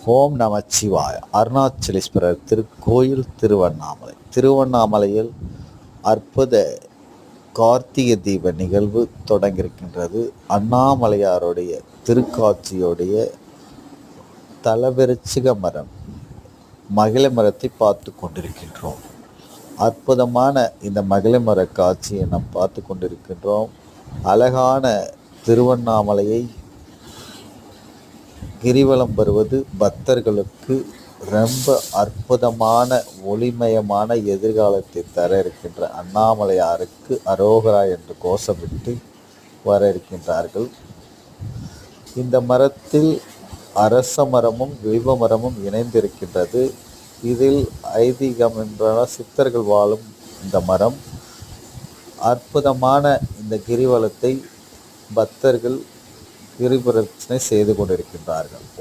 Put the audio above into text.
ஓம் நமச்சிவாய. அருணாச்சலேஸ்வரர் திருக்கோயில் திருவண்ணாமலை. திருவண்ணாமலையில் அற்புத கார்த்திகை தீப நிகழ்வு தொடங்கியிருக்கின்றது. அண்ணாமலையாருடைய திருக்காட்சியுடைய தலவிருச்சிக மரம் மகிழ மரத்தை பார்த்து கொண்டிருக்கின்றோம். அற்புதமான இந்த மகிழ மர காட்சியை நாம் பார்த்து கொண்டிருக்கின்றோம். அழகான திருவண்ணாமலையை கிரிவலம் வருவது பக்தர்களுக்கு ரொம்ப அற்புதமான ஒளிமயமான எதிர்காலத்தை தர இருக்கின்ற அண்ணாமலையாருக்கு அரோகரா என்று கோஷமிட்டு வர இருக்கின்றார்கள். இந்த மரத்தில் அரச மரமும் வில்வ மரமும் இணைந்திருக்கின்றது. இதில் ஐதீகம் என்றால் சித்தர்கள் வாழும் இந்த மரம். அற்புதமான இந்த கிரிவலத்தை பக்தர்கள் கிரிபிரதட்சணை செய்து கொண்டிருக்கின்றார்கள்.